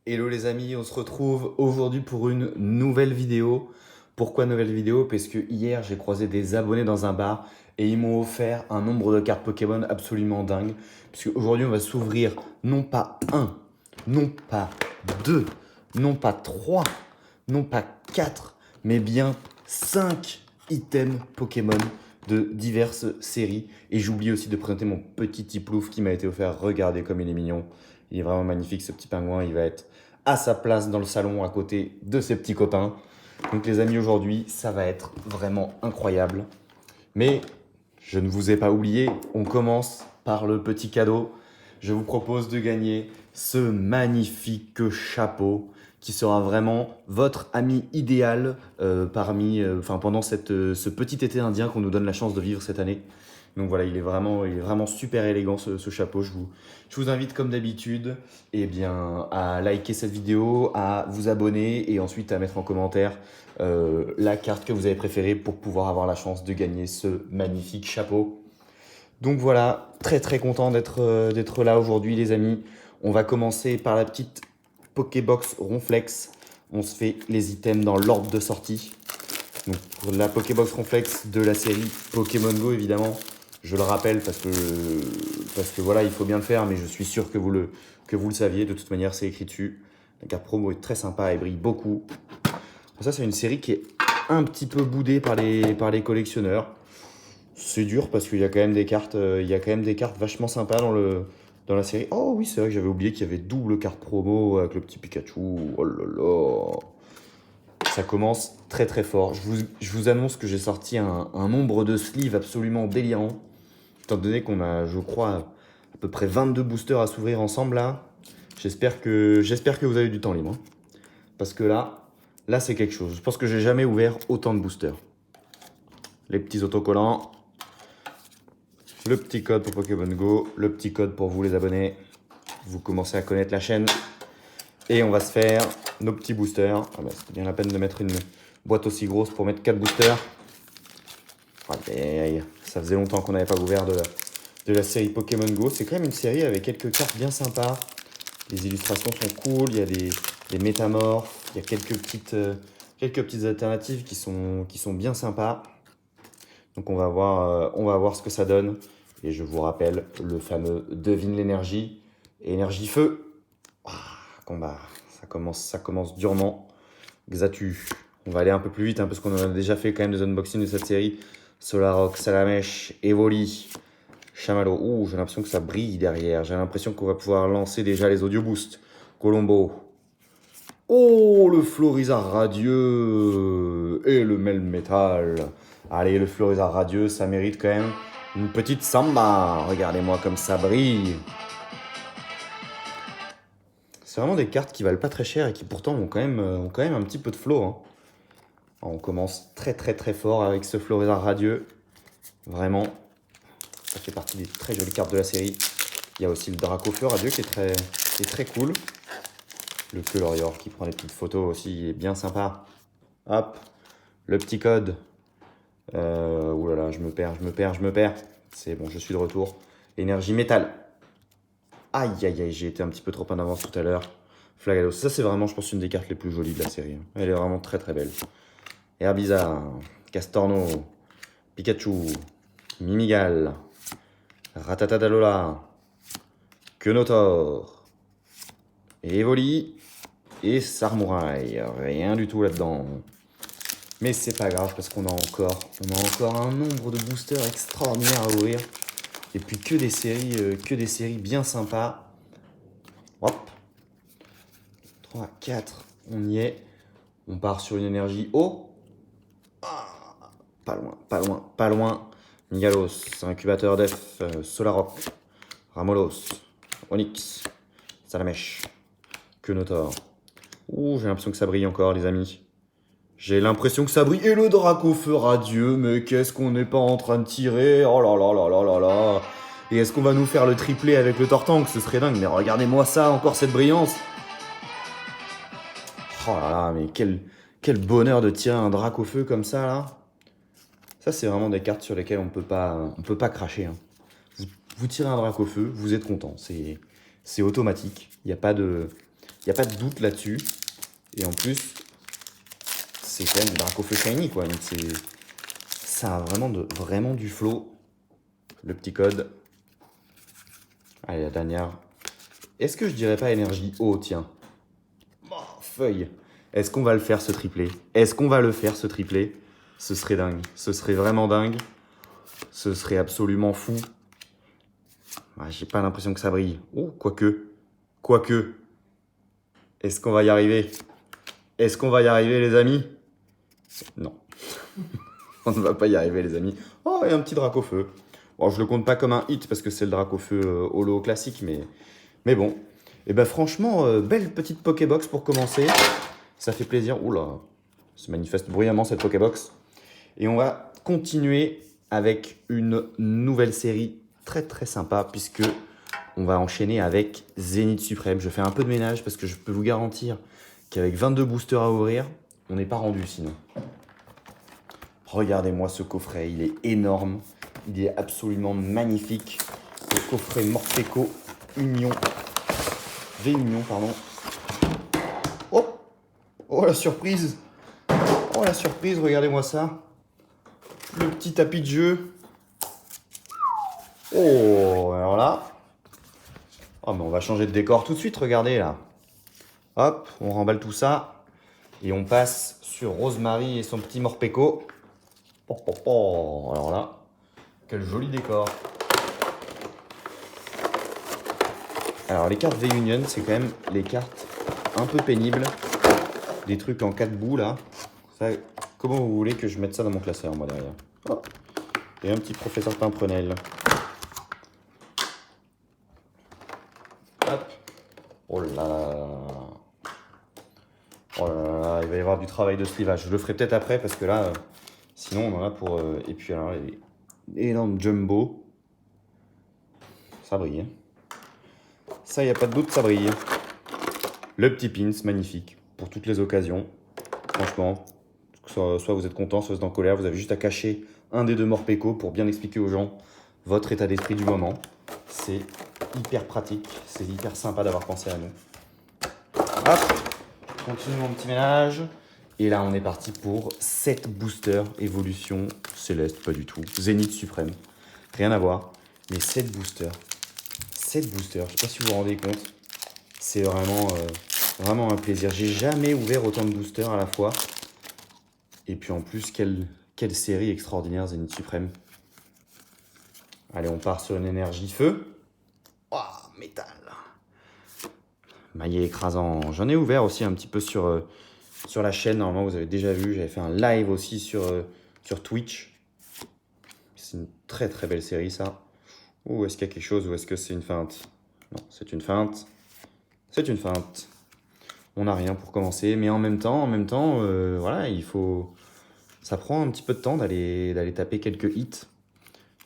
Hello les amis, on se retrouve aujourd'hui pour une nouvelle vidéo. Pourquoi nouvelle vidéo? Parce que hier j'ai croisé des abonnés dans un bar et ils m'ont offert un nombre de cartes Pokémon absolument dingue. Puisque aujourd'hui on va s'ouvrir non pas un, non pas deux, non pas trois, non pas quatre, mais bien 5 items Pokémon de diverses séries. Et j'oublie aussi de présenter mon petit Tiplouf qui m'a été offert. Regardez comme il est mignon. Il est vraiment magnifique ce petit pingouin, il va être à sa place dans le salon à côté de ses petits copains. Donc les amis, aujourd'hui, ça va être vraiment incroyable. Mais je ne vous ai pas oublié, on commence par le petit cadeau. Je vous propose de gagner ce magnifique chapeau qui sera vraiment votre ami idéal pendant ce petit été indien qu'on nous donne la chance de vivre cette année. Donc voilà, il est vraiment super élégant ce chapeau. Je vous invite comme d'habitude à liker cette vidéo, à vous abonner et ensuite à mettre en commentaire la carte que vous avez préférée pour pouvoir avoir la chance de gagner ce magnifique chapeau. Donc voilà, très content d'être là aujourd'hui les amis. On va commencer par la petite Pokébox Ronflex. On se fait les items dans l'ordre de sortie. Donc pour la Pokébox Ronflex de la série Pokémon Go évidemment. Je le rappelle parce que voilà, il faut bien le faire, mais je suis sûr que vous le saviez. De toute manière, c'est écrit dessus. La carte promo est très sympa et brille beaucoup. Ça, c'est une série qui est un petit peu boudée par les collectionneurs. C'est dur parce qu'il y a quand même des cartes, vachement sympas dans la série. Oh oui, c'est vrai que j'avais oublié qu'il y avait double carte promo avec le petit Pikachu. Oh là là. Ça commence très fort. Je vous annonce que j'ai sorti un nombre de sleeves absolument délirant. Étant donné qu'on a, je crois, à peu près 22 boosters à s'ouvrir ensemble là. J'espère que vous avez du temps libre, hein. Parce que là c'est quelque chose. Je pense que j'ai jamais ouvert autant de boosters. Les petits autocollants. Le petit code pour Pokémon Go. Le petit code pour vous les abonnés. Vous commencez à connaître la chaîne. Et on va se faire nos petits boosters. Ah bah, c'est bien la peine de mettre une boîte aussi grosse pour mettre 4 boosters. Allez, ça faisait longtemps qu'on n'avait pas ouvert de la série Pokémon Go. C'est quand même une série avec quelques cartes bien sympas. Les illustrations sont cool, il y a des métamorphes, il y a quelques petites alternatives qui sont bien sympas. Donc on va voir ce que ça donne. Et je vous rappelle le fameux devine l'énergie. Énergie feu. Ah, combat. Ça commence durement. Xatu. On va aller un peu plus vite parce qu'on en a déjà fait quand même des unboxings de cette série. Solaroc, Salamèche, Evoli, Chamallow. Ouh, j'ai l'impression que ça brille derrière. J'ai l'impression qu'on va pouvoir lancer déjà les audio boosts. Colombo. Oh, le Florizard radieux et le Melmetal. Allez, le Florizard radieux, ça mérite quand même une petite samba. Regardez-moi comme ça brille. C'est vraiment des cartes qui valent pas très cher et qui pourtant ont quand même un petit peu de flow, hein. On commence très fort avec ce Florizard radieux. Vraiment, ça fait partie des très jolies cartes de la série. Il y a aussi le Dracofeu radieux qui est très cool. Le Colorior qui prend des petites photos aussi, il est bien sympa. Hop, le petit code. Ouh là là, je me perds. C'est bon, je suis de retour. Énergie métal. Aïe, j'ai été un petit peu trop en avance tout à l'heure. Flagalos, ça c'est vraiment, je pense, une des cartes les plus jolies de la série. Elle est vraiment très belle. Herbizarre, Castorno, Pikachu, Mimigal, Ratatadalola, Quenotor, Evoli et Sarmouraï. Rien du tout là-dedans. Mais c'est pas grave parce qu'on a encore un nombre de boosters extraordinaires à ouvrir. Et puis que des séries bien sympas. Hop. 3, 4, on y est. On part sur une énergie haut. Ah, pas loin. Migalos, incubateur d'Ef, Solaroc, Ramolos, Onyx, Salamèche, Quenotor. Ouh, j'ai l'impression que ça brille encore, les amis. J'ai l'impression que ça brille. Et le Dracofeu radieux, mais qu'est-ce qu'on n'est pas en train de tirer? Oh là là là là là là. Et est-ce qu'on va nous faire le triplé avec le Tortank? Ce serait dingue, mais regardez-moi ça, encore cette brillance. Oh là là, mais quel bonheur de tirer un Dracofeu comme ça, là. Ça, c'est vraiment des cartes sur lesquelles on peut pas cracher, hein. Vous tirez un Dracofeu, vous êtes content. C'est automatique. Il n'y a pas de Il n'y a pas de doute là-dessus. Et en plus, c'est quand même du Dracofeu Shiny, quoi. Donc ça a vraiment du flow. Le petit code. Allez, la dernière. Est-ce que je dirais pas énergie eau, tiens. Oh, feuille. Est-ce qu'on va le faire, ce triplé? Est-ce qu'on va le faire, ce triplé? Ce serait dingue. Ce serait vraiment dingue. Ce serait absolument fou. Ah, j'ai pas l'impression que ça brille. Oh, quoique. Quoique. Est-ce qu'on va y arriver? Est-ce qu'on va y arriver, les amis? Non. On ne va pas y arriver, les amis. Oh, et un petit Dracofeu. Bon, je le compte pas comme un hit parce que c'est le Dracofeu holo classique, mais bon. Et ben franchement, belle petite Pokébox pour commencer. Ça fait plaisir. Oula, se manifeste bruyamment cette Pokébox. Et on va continuer avec une nouvelle série très très sympa puisque on va enchaîner avec Zénith Suprême. Je fais un peu de ménage parce que je peux vous garantir qu'avec 22 boosters à ouvrir, on n'est pas rendu sinon. Regardez-moi ce coffret, il est énorme, il est absolument magnifique. Le coffret Morpeko Union, V-Union, pardon. Oh, oh la surprise! Oh la surprise, regardez-moi ça. Le petit tapis de jeu. Oh, alors là. Oh, mais on va changer de décor tout de suite, regardez là. Hop, on remballe tout ça. Et on passe sur Rosemary et son petit Morpeko. Oh, oh, oh. Alors là, quel joli décor. Alors les cartes V-Union, c'est quand même les cartes un peu pénibles. Des trucs en 4 bouts là. Ça, comment vous voulez que je mette ça dans mon classeur, moi, derrière? Oh. Et un petit professeur Pimprenel. Hop. Oh là là. Oh là là, il va y avoir du travail de slivage. Je le ferai peut-être après parce que là, sinon on en a pour... Et puis alors, les énormes jumbo. Ça brille. Ça, il n'y a pas de doute, ça brille. Le petit pins, magnifique. Pour toutes les occasions. Franchement, soit vous êtes content, soit vous êtes en colère. Vous avez juste à cacher un des deux Morpeko pour bien expliquer aux gens votre état d'esprit du moment. C'est hyper pratique. C'est hyper sympa d'avoir pensé à nous. Hop, continue mon petit ménage. Et là, on est parti pour 7 boosters évolution céleste, pas du tout. Zénith suprême, rien à voir. Mais 7 boosters. 7 boosters, je sais pas si vous vous rendez compte. C'est vraiment un plaisir. J'ai jamais ouvert autant de boosters à la fois. Et puis en plus, quelle série extraordinaire, Zénith suprême. Allez, on part sur une énergie feu. Oh, métal. Maillet écrasant. J'en ai ouvert aussi un petit peu sur la chaîne. Normalement, vous avez déjà vu. J'avais fait un live aussi sur Twitch. C'est une très très belle série, ça. Ou est-ce qu'il y a quelque chose ou est-ce que c'est une feinte? Non, c'est une feinte. C'est une feinte. On n'a rien pour commencer. Mais en même temps, voilà, il faut... Ça prend un petit peu de temps d'aller taper quelques hits.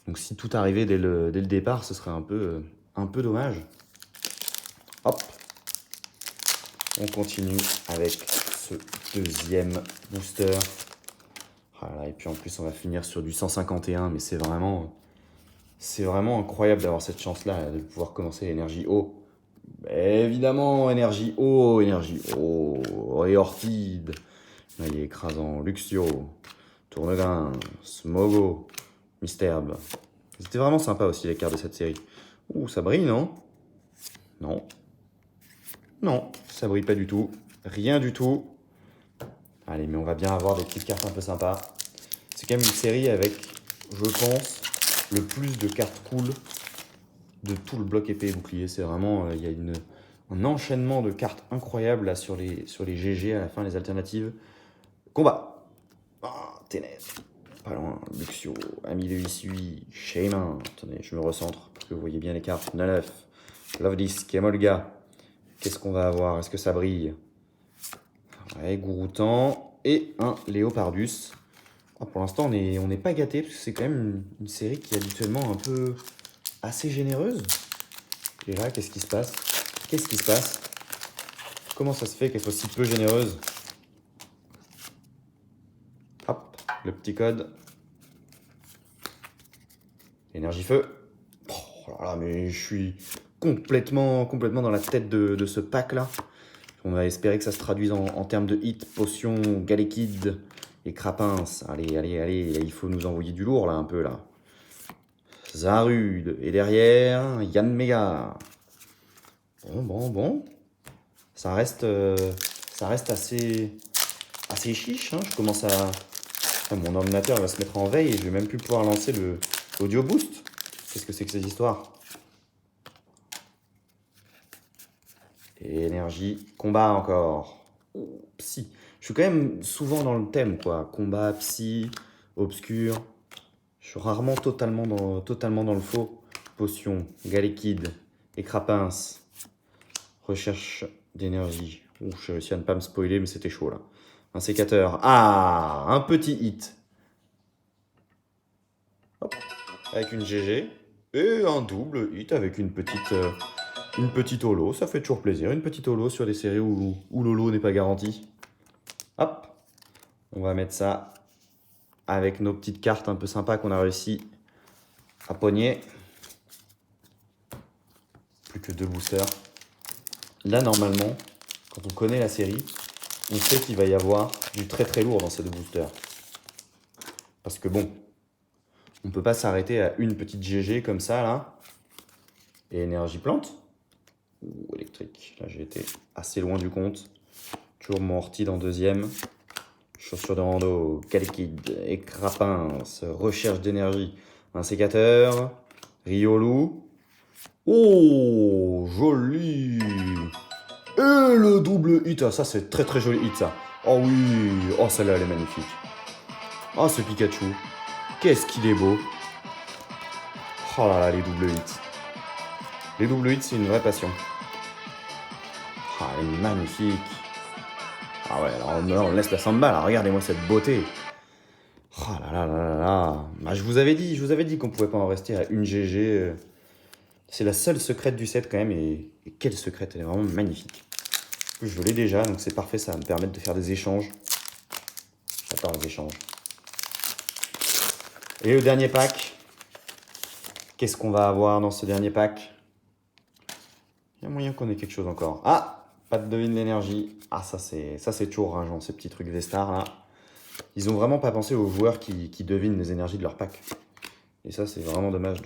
Donc si tout arrivait dès le départ, ce serait un peu dommage. Hop. On continue avec ce deuxième booster. Voilà, et puis en plus, on va finir sur du 151, mais c'est vraiment incroyable d'avoir cette chance-là, de pouvoir commencer l'énergie eau. Évidemment, énergie eau, et Orchid, Maillet écrasant, Luxio, Tournegrain, Smogo, Misterbe. C'était vraiment sympa aussi les cartes de cette série. Ouh, ça brille, non? Non. Non, ça brille pas du tout. Rien du tout. Allez, mais on va bien avoir des petites cartes un peu sympas. C'est quand même une série avec, je pense, le plus de cartes cool de tout le bloc épée et bouclier. C'est vraiment, il y a un enchaînement de cartes incroyables là sur les GG à la fin, les alternatives. Combat. Ah, Ténèbres. Pas loin. Luxio, Ami de Issui, Shaymin. Attendez, je me recentre pour que vous voyez bien les cartes. Nalef, Love Disc, Emolga. Qu'est-ce qu'on va avoir? Est-ce que ça brille? Ouais, Gouroutan et un Léopardus. Oh, pour l'instant, on n'est pas gâté parce que c'est quand même une série qui est habituellement un peu assez généreuse. Et là, qu'est-ce qui se passe? Qu'est-ce qui se passe? Comment ça se fait qu'elle soit si peu généreuse? Hop, le petit code. Énergie feu. Oh là là, mais je suis complètement dans la tête de ce pack là. On va espérer que ça se traduise en termes de hit, potion, Galekid et Crapins. Allez, allez, allez, il faut nous envoyer du lourd là, un peu là. Zarude. Et derrière, Yann Mega. Bon. Ça reste assez chiche. Hein. Je commence à... Ah, mon ordinateur va se mettre en veille et je vais même plus pouvoir lancer l'audio boost. Qu'est-ce que c'est que ces histoires? Et énergie, combat encore. Oh, psy. Je suis quand même souvent dans le thème, quoi. Combat, psy, obscur. Je suis rarement totalement dans le faux. Potion, Galekid, et Crapins. Recherche d'énergie. J'ai réussi à ne pas me spoiler, mais c'était chaud là. Un sécateur. Ah, un petit hit. Hop, avec une GG. Et un double hit avec une petite holo. Ça fait toujours plaisir. Une petite holo sur des séries où l'holo n'est pas garanti. Hop. On va mettre ça avec nos petites cartes un peu sympas qu'on a réussi à pogner. Plus que 2 boosters. Là, normalement, quand on connaît la série, on sait qu'il va y avoir du très très lourd dans ces 2 boosters. Parce que bon, on ne peut pas s'arrêter à une petite GG comme ça, là. Et énergie plante. Ou électrique. Là, j'ai été assez loin du compte. Toujours mon ortie en deuxième. Chaussures de rando, Galekid et Crapins. Recherche d'énergie. Un sécateur. Riolu. Oh, joli. Et le double hit. Ah, ça, c'est très très joli hit, ça. Oh oui. Oh, celle-là, elle est magnifique. Oh, ce Pikachu. Qu'est-ce qu'il est beau. Oh là là, les doubles hits. Les doubles hits, c'est une vraie passion. Ah, elle est magnifique. Ah ouais, alors on laisse la samba, là. Regardez-moi cette beauté. Oh là là là là là. Bah, je vous avais dit qu'on pouvait pas en rester à une GG. C'est la seule secrète du set quand même. Et quelle secrète, elle est vraiment magnifique. Je l'ai déjà, donc c'est parfait, ça va me permettre de faire des échanges. J'adore les échanges. Et le dernier pack. Qu'est-ce qu'on va avoir dans ce dernier pack? Il y a moyen qu'on ait quelque chose encore. Ah, pas de devine l'énergie. Ah, ça c'est toujours rageant, ces petits trucs Vestar là. Ils ont vraiment pas pensé aux joueurs qui devinent les énergies de leur pack. Et ça, c'est vraiment dommage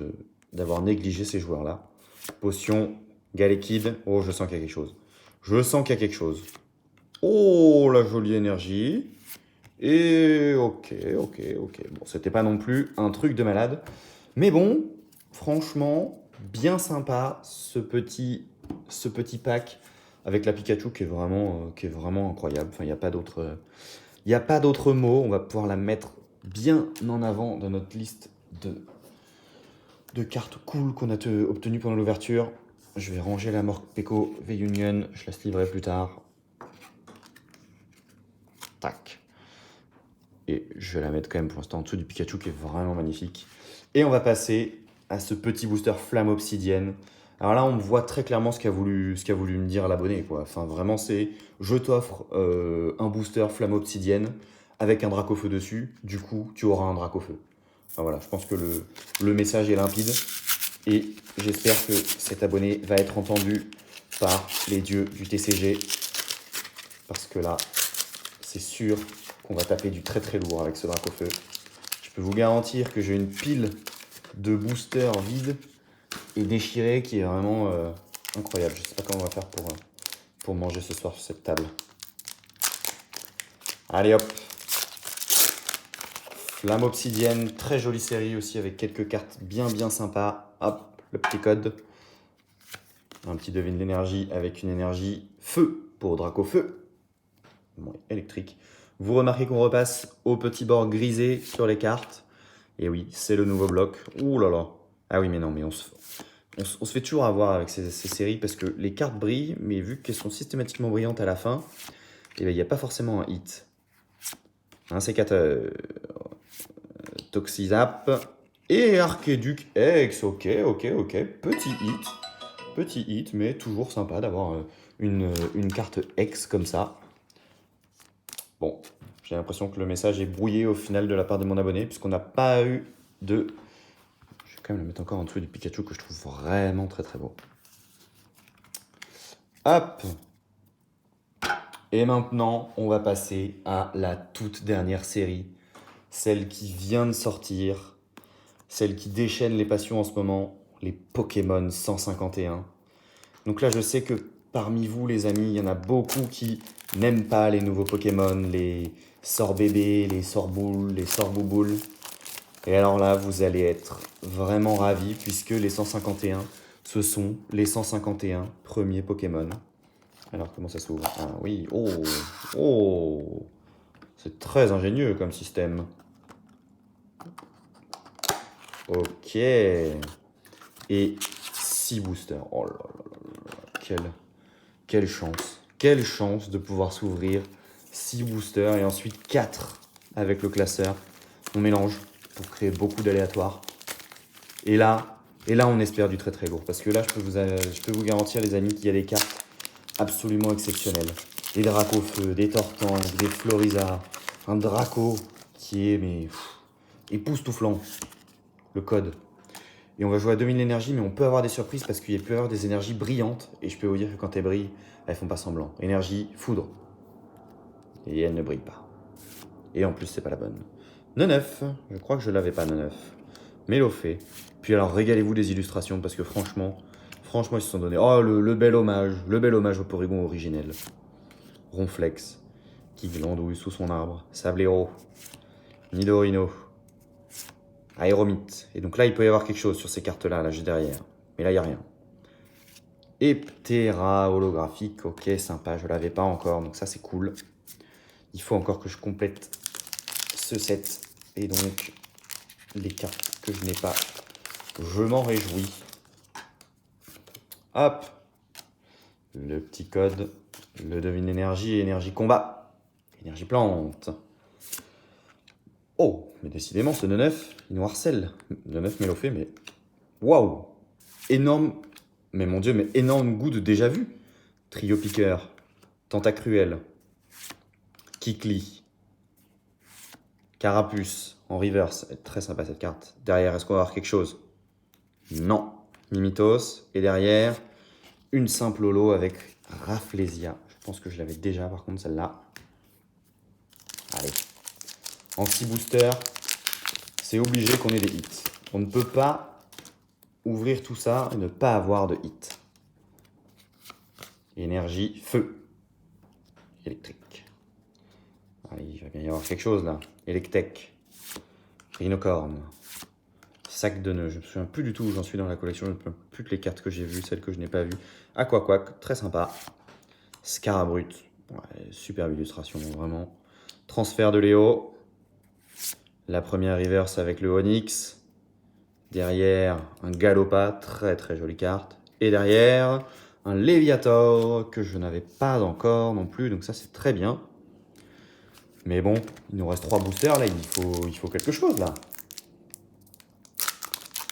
d'avoir négligé ces joueurs-là. Potion, Galekid. Oh, je sens qu'il y a quelque chose. Je sens qu'il y a quelque chose. Oh, la jolie énergie. Et ok. Bon, c'était pas non plus un truc de malade. Mais bon, franchement, bien sympa ce petit pack avec la Pikachu qui est vraiment incroyable. Enfin, il n'y a pas d'autre mot. On va pouvoir la mettre bien en avant dans notre liste de cartes cool qu'on a obtenues pendant l'ouverture. Je vais ranger la Morpeko V-Union. Je la livrerai plus tard. Tac. Et je vais la mettre quand même pour l'instant en dessous du Pikachu qui est vraiment magnifique. Et on va passer à ce petit booster Flamme Obsidienne. Alors là, on voit très clairement ce qu'a voulu me dire l'abonné, quoi. Enfin, vraiment, c'est je t'offre un booster Flamme Obsidienne avec un Dracofeu dessus. Du coup, tu auras un Dracofeu. Enfin voilà, je pense que le message est limpide. Et j'espère que cet abonné va être entendu par les dieux du TCG. Parce que là, c'est sûr qu'on va taper du très très lourd avec ce Dracofeu. Je peux vous garantir que j'ai une pile de boosters vides et déchirés qui est vraiment incroyable. Je ne sais pas comment on va faire pour manger ce soir sur cette table. Allez hop. Flamme Obsidienne, très jolie série aussi avec quelques cartes bien sympas. Hop, le petit code. Un petit devine d'énergie avec une énergie feu pour Dracofeu. Bon, électrique. Vous remarquez qu'on repasse au petit bord grisé sur les cartes. Et oui, c'est le nouveau bloc. Ouh là là. Ah oui, mais non, mais on se fait toujours avoir avec ces séries parce que les cartes brillent, mais vu qu'elles sont systématiquement brillantes à la fin, il n'y a pas forcément un hit. Un sécateur. Toxizap. Et Archéduc X. Ok. Petit hit, mais toujours sympa d'avoir une carte X comme ça. Bon, j'ai l'impression que le message est brouillé au final de la part de mon abonné, puisqu'on n'a pas eu de... Je vais quand même le mettre encore en dessous du Pikachu que je trouve vraiment très beau. Hop. Et maintenant, on va passer à la toute dernière série, celle qui vient de sortir, celle qui déchaîne les passions en ce moment, les Pokémon 151. Donc là, je sais que parmi vous, les amis, il y en a beaucoup qui n'aiment pas les nouveaux Pokémon, les Sorbébé, les Sorboule, les Sorbouboule. Et alors là, vous allez être vraiment ravis puisque les 151, ce sont les 151 premiers Pokémon. Alors, comment ça s'ouvre? Ah oui, oh, oh, c'est très ingénieux comme système. Ok. Et 6 boosters. Oh là là là là, quelle chance. Quelle chance de pouvoir s'ouvrir 6 boosters et ensuite 4 avec le classeur. On mélange pour créer beaucoup d'aléatoires. Et là, on espère du très très lourd. Parce que là, je peux vous garantir, les amis, qu'il y a des cartes absolument exceptionnelles. Des Dracofeu, des Tortank, des Floriza. Un Draco qui est mais époustouflant. Le code. Et on va jouer à 2000 énergies, mais on peut avoir des surprises parce qu'il peut y avoir des énergies brillantes. Et je peux vous dire que quand elles brillent, elles font pas semblant. Énergie foudre. Et elle ne brille pas. Et en plus, c'est pas la bonne. 9. Je crois que je l'avais pas, 9. Mélofée. Puis alors, régalez-vous des illustrations parce que franchement, ils se sont donnés. Oh, le bel hommage au Porygon originel. Ronflex, qui glandouille sous son arbre. Sablero, Nidorino, Aéromite. Et donc là, il peut y avoir quelque chose sur ces cartes-là, là, juste derrière. Mais là, il n'y a rien. Eptera holographique, ok, sympa, je l'avais pas encore, donc ça c'est cool. Il faut encore que je complète ce set. Et donc, les cartes que je n'ai pas, je m'en réjouis. Hop, le petit code, le devine énergie et énergie combat, énergie plante. Oh, mais décidément, ce 9, il nous harcèle. 9 Mélofée, mais waouh, énorme, mais mon dieu, mais énorme goût de déjà vu. Trio piqueur, Tentacruel, Kikli, Carapuce en reverse. Très sympa cette carte. Derrière, est-ce qu'on va avoir quelque chose? Non. Mimitos. Et derrière, une simple holo avec Rafflesia. Je pense que je l'avais déjà par contre celle-là. Allez. En 6 boosters, c'est obligé qu'on ait des hits. On ne peut pas ouvrir tout ça et ne pas avoir de hits. Énergie, feu. Électrique. Allez, il va bien y avoir quelque chose là. Electek. Rhinocorne. Sac de nœuds. Je ne me souviens plus du tout où j'en suis dans la collection. Je ne me souviens plus que les cartes que j'ai vues, celles que je n'ai pas vues. Aquaquack, très sympa. Scarabrut. Ouais, superbe illustration, vraiment. Transfert de Léo. La première reverse avec le Onyx. Derrière, un Galopa, très très jolie carte. Et derrière, un Léviator que je n'avais pas encore non plus. Donc ça, c'est très bien. Mais bon, il nous reste 3 boosters. Là, il faut quelque chose là.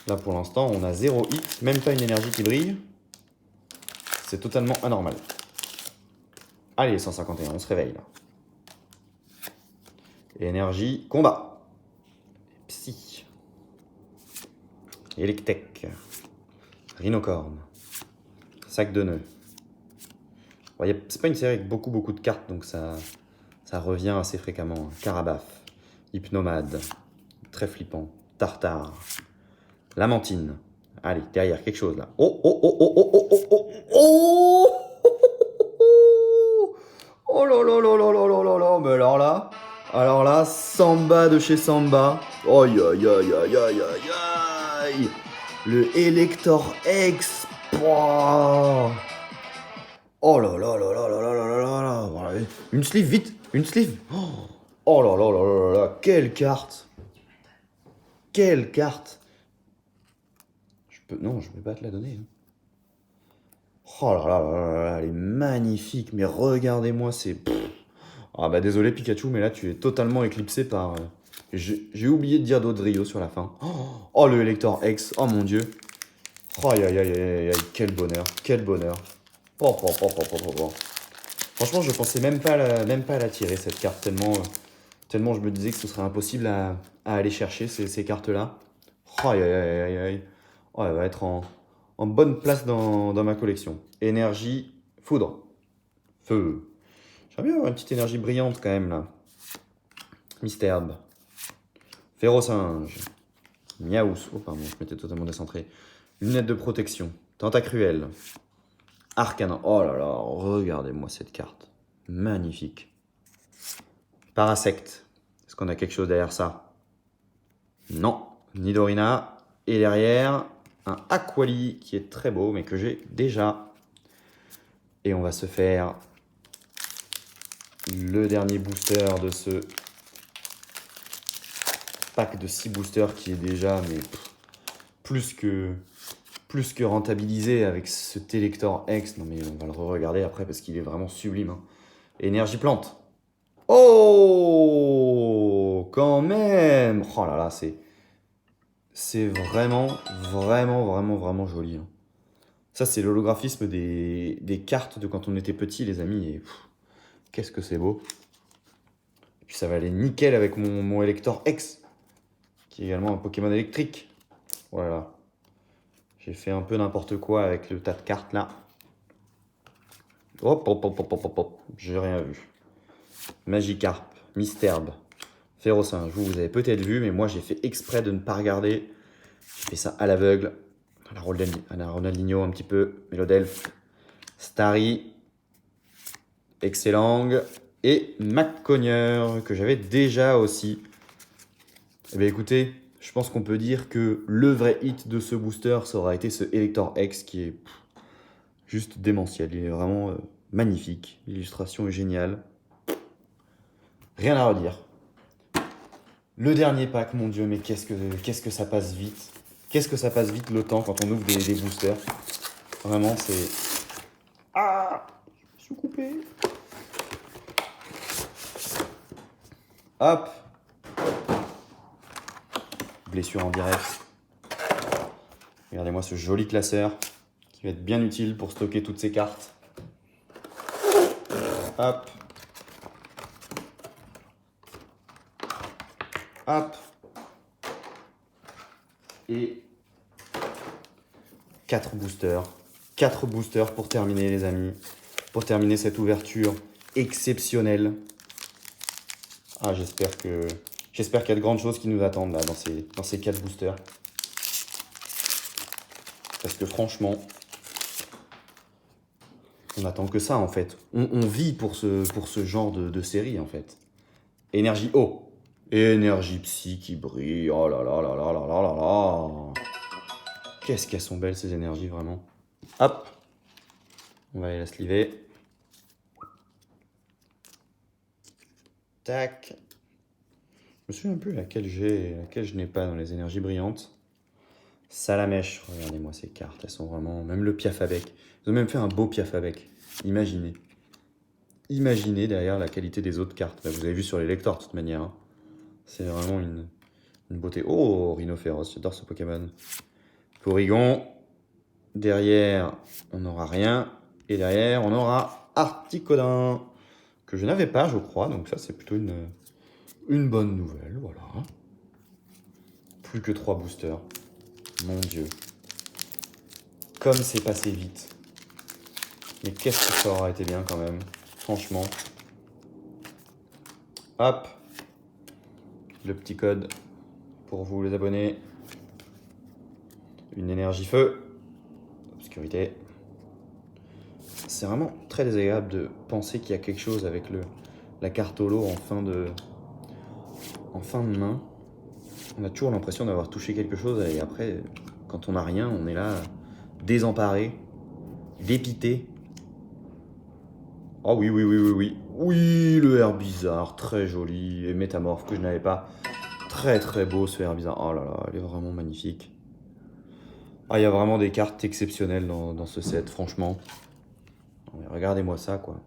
Là, pour l'instant, on a 0 hit, même pas une énergie qui brille. C'est totalement anormal. Allez, 151, on se réveille là. Énergie, combat. Psy. Electek. Rhinocorne. Sac de nœuds. Bon, c'est pas une série avec beaucoup de cartes, donc ça revient assez fréquemment. Carabaf. Hypnomade. Très flippant. Tartare. Lamantine. Allez, derrière, quelque chose là. Oh, oh, oh, oh, oh, oh, oh, oh, oh, oh là là là là là là là là. Mais alors là, Samba de chez Samba. Aïe, aïe, aïe, aïe, aïe, aïe, aïe. Le Elector X. Pouah. Oh là là là là là là là là là. Voilà. Une sleeve, vite, une sleeve. Oh là là là là là là. Quelle carte. Quelle carte. Non, je ne vais pas te la donner. Oh là là là là là, elle est magnifique, mais regardez-moi, c'est... Ah bah désolé Pikachu, mais là tu es totalement éclipsé par... J'ai oublié de dire Dodrio sur la fin. Oh le Elector X, oh mon dieu. Oh aïe aïe aïe aïe aïe, quel bonheur, quel bonheur. Oh, oh, oh, oh, oh, oh, oh. Franchement, je pensais même pas à la tirer cette carte, tellement je me disais que ce serait impossible à aller chercher ces cartes-là. Oh aïe aïe aïe aïe aïe. Oh, elle va être en bonne place dans ma collection. Énergie, foudre, feu. J'aimerais bien avoir une petite énergie brillante quand même là. Mystherbe. Férocinge. Miaous. Oh pardon, je m'étais totalement décentré. Lunettes de protection. Tentacruel. Arcane. Oh là là, regardez-moi cette carte. Magnifique. Parasect. Est-ce qu'on a quelque chose derrière ça? Non. Nidorina. Et derrière, un Aquali qui est très beau, mais que j'ai déjà. Et on va se faire le dernier booster de ce pack de 6 boosters qui est déjà mais, plus que rentabilisé avec ce Télector X. Non mais on va le re-regarder après parce qu'il est vraiment sublime. Hein. Énergie plante. Oh, quand même. Oh là là, c'est vraiment joli. Hein. Ça, c'est l'holographisme des cartes de quand on était petit, les amis. Et qu'est-ce que c'est beau. Et puis ça va aller nickel avec mon Elector X, qui est également un Pokémon électrique. Voilà. J'ai fait un peu n'importe quoi avec le tas de cartes là. Hop, hop, hop, hop, hop, hop, hop. J'ai rien vu. Magikarp, Mystherbe, Férocinge. Vous avez peut-être vu, mais moi j'ai fait exprès de ne pas regarder. J'ai fait ça à l'aveugle. À la Ronaldinho un petit peu. Mélodelph, Starry, Excellang et McCogneur, que j'avais déjà aussi. Eh bien écoutez, je pense qu'on peut dire que le vrai hit de ce booster, ça aura été ce Elector X qui est juste démentiel. Il est vraiment magnifique. L'illustration est géniale. Rien à redire. Le dernier pack, mon Dieu, mais qu'est-ce que ça passe vite. Qu'est-ce que ça passe vite le temps quand on ouvre des boosters. Vraiment, c'est... Ah, je suis coupé. Hop. Blessure en direct. Regardez-moi ce joli classeur qui va être bien utile pour stocker toutes ces cartes. Hop. Hop. Et 4 boosters. 4 boosters pour terminer, les amis. Pour terminer cette ouverture exceptionnelle. Ah, j'espère qu'il y a de grandes choses qui nous attendent là dans ces 4 boosters. Parce que franchement, on attend que ça en fait. On vit pour ce genre de série en fait. Énergie eau. Énergie psy qui brille. Oh là là là là là là là là. Qu'est-ce qu'elles sont belles ces énergies vraiment. Hop. On va aller la sliver. Tac. Je me souviens plus laquelle j'ai et laquelle je n'ai pas dans les énergies brillantes. Salamèche, regardez-moi ces cartes, elles sont vraiment... Même le Piafabec. Ils ont même fait un beau Piafabec. Imaginez. Imaginez derrière la qualité des autres cartes. Bah, vous avez vu sur les lecteurs de toute manière. Hein. C'est vraiment une beauté. Oh, Rhinophéros, j'adore ce Pokémon. Porygon. Derrière, on n'aura rien. Et derrière, on aura Articodin. Que je n'avais pas, je crois. Donc ça, c'est plutôt une bonne nouvelle. Voilà. Plus que 3 boosters. Mon Dieu. Comme c'est passé vite. Mais qu'est-ce que ça aura été bien quand même. Franchement. Hop. Le petit code pour vous les abonnés. Une énergie feu. Obscurité. C'est vraiment très désagréable de penser qu'il y a quelque chose avec la carte holo en fin de main. On a toujours l'impression d'avoir touché quelque chose et après, quand on n'a rien, on est là désemparé, dépité. Oh oui, oui, oui, oui, oui. Oui, le Herbizarre, très joli. Et métamorphe que je n'avais pas. Très très beau ce Herbizarre. Oh là là, elle est vraiment magnifique. Ah, il y a vraiment des cartes exceptionnelles dans ce set, franchement. Regardez-moi ça, quoi.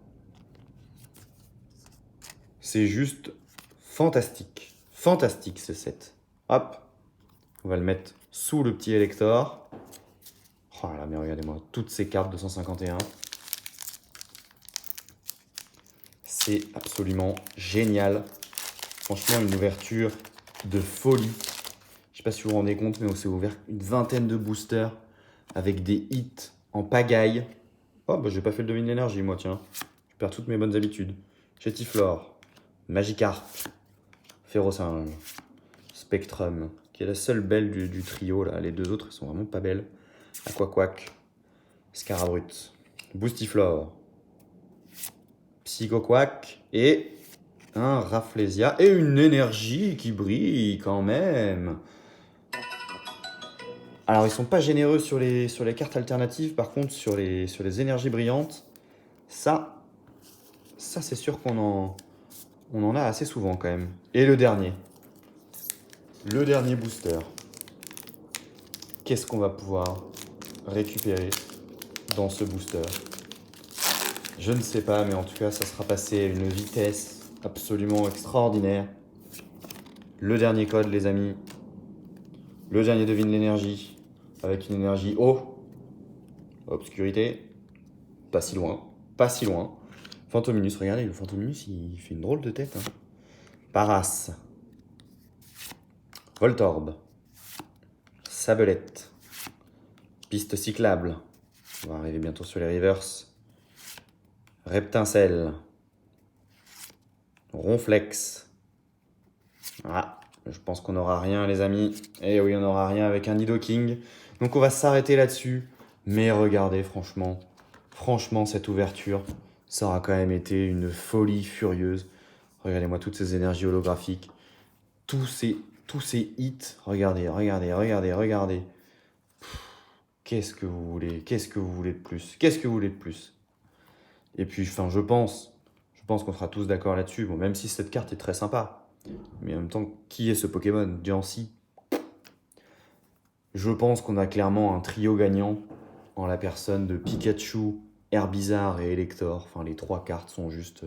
C'est juste fantastique. Fantastique ce set. Hop. On va le mettre sous le petit Elector. Oh là là, mais regardez-moi, toutes ces cartes de 151. C'est absolument génial. Franchement, une ouverture de folie. Je sais pas si vous vous rendez compte, mais on s'est ouvert une vingtaine de boosters avec des hits en pagaille. Oh, bah j'ai pas fait le devine l'énergie, moi, tiens. Je perds toutes mes bonnes habitudes. Chetiflore, Magikarp, Ferrosinge, Spectrum, qui est la seule belle du trio là. Les deux autres, elles sont vraiment pas belles. Aquaquack, Scarabrut, Boostiflore, Psychoquack et un Rafflesia et une énergie qui brille quand même. Alors, ils sont pas généreux sur les cartes alternatives. Par contre, sur les énergies brillantes, ça c'est sûr on en a assez souvent quand même. Et le dernier booster. Qu'est-ce qu'on va pouvoir récupérer dans ce booster? Je ne sais pas, mais en tout cas, ça sera passé à une vitesse absolument extraordinaire. Le dernier code, les amis. Le dernier devine l'énergie. Avec une énergie eau. Obscurité. Pas si loin. Pas si loin. Fantominus, regardez, le Fantominus, il fait une drôle de tête. Hein. Paras. Voltorb. Sabelette. Piste cyclable. On va arriver bientôt sur les reverse. Reptincelle. Ronflex. Ah, je pense qu'on n'aura rien, les amis. Et oui, on n'aura rien avec un Nidoking. Donc on va s'arrêter là-dessus. Mais regardez, franchement, cette ouverture, ça aura quand même été une folie furieuse. Regardez-moi toutes ces énergies holographiques. Tous ces hits. Regardez. Qu'est-ce que vous voulez de plus? Et puis, enfin, je pense qu'on sera tous d'accord là-dessus. Bon, même si cette carte est très sympa. Mais en même temps, qui est ce Pokémon? Diancie. Je pense qu'on a clairement un trio gagnant en la personne de Pikachu, Herbizarre et Elector. Enfin, les trois cartes sont juste...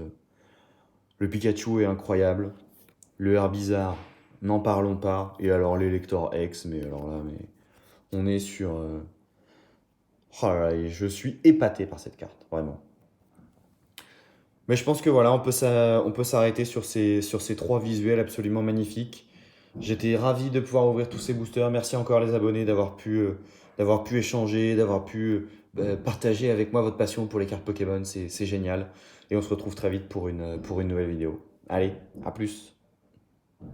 Le Pikachu est incroyable. Le Herbizarre, n'en parlons pas. Et alors l'Elector X, mais alors là, on est sur... Oh là là, je suis épaté par cette carte, vraiment. Mais je pense que voilà, on peut s'arrêter sur ces trois visuels absolument magnifiques. J'étais ravi de pouvoir ouvrir tous ces boosters. Merci encore les abonnés d'avoir pu échanger, d'avoir pu partager avec moi votre passion pour les cartes Pokémon. C'est génial. Et on se retrouve très vite pour une nouvelle vidéo. Allez, à plus.